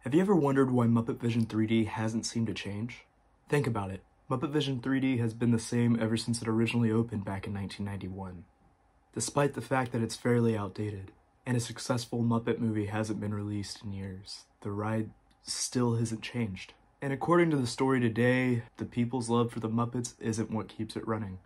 Have you ever wondered why Muppet Vision 3D hasn't seemed to change? Think about it. Muppet Vision 3D has been the same ever since it originally opened back in 1991. Despite the fact that it's fairly outdated, and a successful Muppet movie hasn't been released in years, the ride still hasn't changed. And according to the story today, the people's love for the Muppets isn't what keeps it running.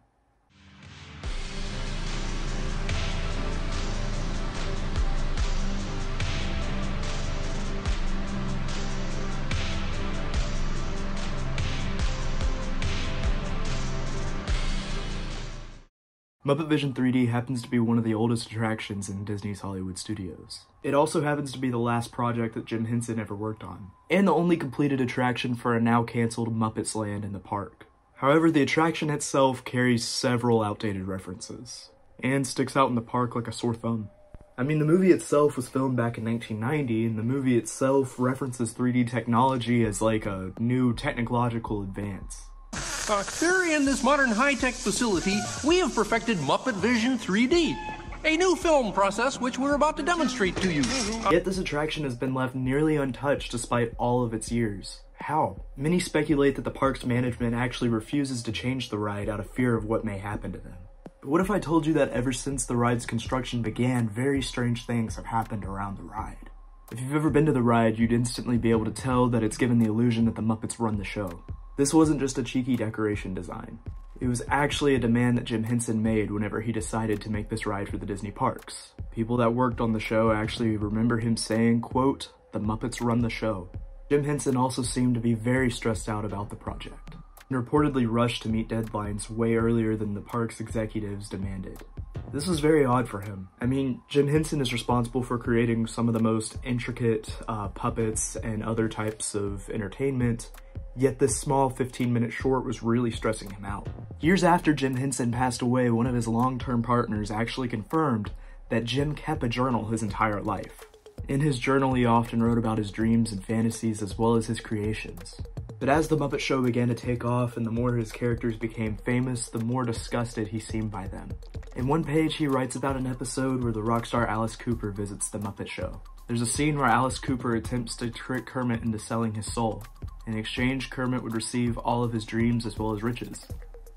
Muppet Vision 3D happens to be one of the oldest attractions in Disney's Hollywood studios. It also happens to be the last project that Jim Henson ever worked on, and the only completed attraction for a now cancelled Muppets Land in the park. However, the attraction itself carries several outdated references, and sticks out in the park like a sore thumb. I mean, the movie itself was filmed back in 1990, and the movie itself references 3D technology as like a new technological advance. Here in this modern high-tech facility, we have perfected Muppet Vision 3D, a new film process which we're about to demonstrate to you. Yet this attraction has been left nearly untouched despite all of its years. How? Many speculate that the park's management actually refuses to change the ride out of fear of what may happen to them. But what if I told you that ever since the ride's construction began, very strange things have happened around the ride? If you've ever been to the ride, you'd instantly be able to tell that it's given the illusion that the Muppets run the show. This wasn't just a cheeky decoration design. It was actually a demand that Jim Henson made whenever he decided to make this ride for the Disney parks. People that worked on the show actually remember him saying, quote, "The Muppets run the show." Jim Henson also seemed to be very stressed out about the project, and reportedly rushed to meet deadlines way earlier than the park's executives demanded. This was very odd for him. I mean, Jim Henson is responsible for creating some of the most intricate puppets and other types of entertainment, yet this small 15-minute short was really stressing him out. Years after Jim Henson passed away, one of his long-term partners actually confirmed that Jim kept a journal his entire life. In his journal, he often wrote about his dreams and fantasies as well as his creations. But as the Muppet Show began to take off and the more his characters became famous, the more disgusted he seemed by them. In one page, he writes about an episode where the rock star Alice Cooper visits the Muppet Show. There's a scene where Alice Cooper attempts to trick Kermit into selling his soul. In exchange, Kermit would receive all of his dreams as well as riches.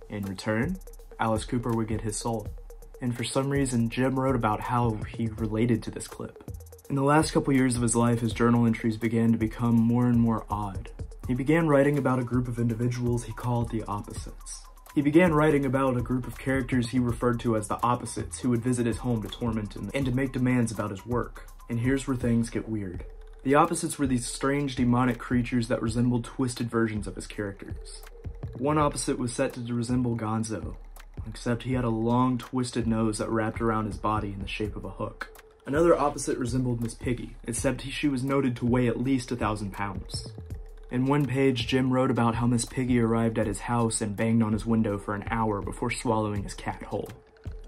In return, Alice Cooper would get his soul. And for some reason, Jim wrote about how he related to this clip. In the last couple years of his life, his journal entries began to become more and more odd. He began writing about a group of individuals he called the Opposites. He began writing about a group of characters he referred to as the Opposites who would visit his home to torment him and to make demands about his work. And here's where things get weird. The Opposites were these strange demonic creatures that resembled twisted versions of his characters. One Opposite was set to resemble Gonzo, except he had a long twisted nose that wrapped around his body in the shape of a hook. Another Opposite resembled Miss Piggy, except she was noted to weigh at least 1,000 pounds. In one page, Jim wrote about how Miss Piggy arrived at his house and banged on his window for an hour before swallowing his cat whole.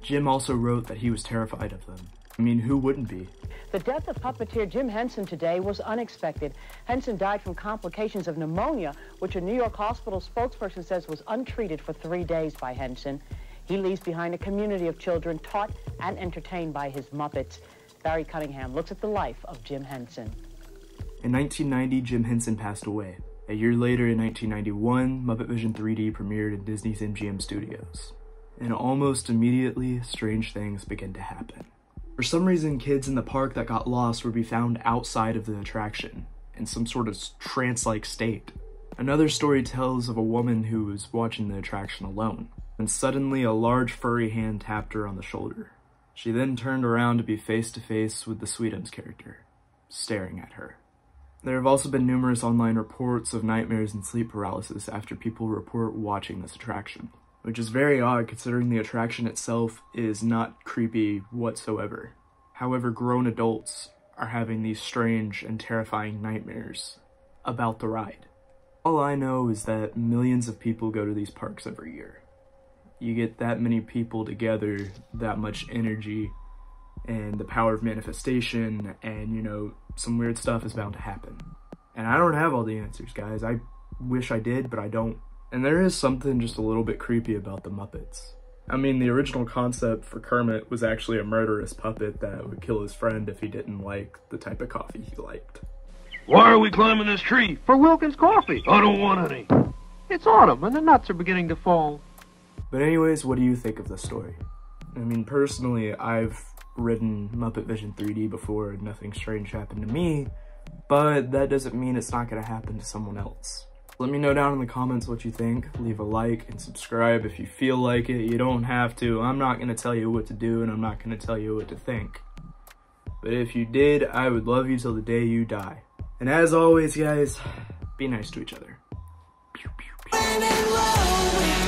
Jim also wrote that he was terrified of them. I mean, who wouldn't be? The death of puppeteer Jim Henson today was unexpected. Henson died from complications of pneumonia, which a New York hospital spokesperson says was untreated for 3 days by Henson. He leaves behind a community of children taught and entertained by his Muppets. Barry Cunningham looks at the life of Jim Henson. In 1990, Jim Henson passed away. A year later, in 1991, Muppet Vision 3D premiered in Disney's MGM Studios. And almost immediately, strange things began to happen. For some reason, kids in the park that got lost would be found outside of the attraction, in some sort of trance-like state. Another story tells of a woman who was watching the attraction alone, and suddenly a large furry hand tapped her on the shoulder. She then turned around to be face-to-face with the Sweetums character, staring at her. There have also been numerous online reports of nightmares and sleep paralysis after people report watching this attraction, which is very odd considering the attraction itself is not creepy whatsoever. However, grown adults are having these strange and terrifying nightmares about the ride. All I know is that millions of people go to these parks every year. You get that many people together, that much energy, and the power of manifestation, and you know, some weird stuff is bound to happen. And I don't have all the answers, guys. I wish I did, but I don't. And there is something just a little bit creepy about the Muppets. I mean, the original concept for Kermit was actually a murderous puppet that would kill his friend if he didn't like the type of coffee he liked. Why are we climbing this tree? For Wilkins coffee. I don't want any. It's autumn and the nuts are beginning to fall. But anyways, what do you think of this story? I mean, personally, I've ridden Muppet Vision 3D before and nothing strange happened to me, but that doesn't mean it's not going to happen to someone else. Let me know down in the comments what you think. Leave a like and subscribe if you feel like it. You don't have to. I'm not going to tell you what to do, and I'm not going to tell you what to think. But if you did, I would love you till the day you die. And as always, guys, be nice to each other. Pew, pew, pew.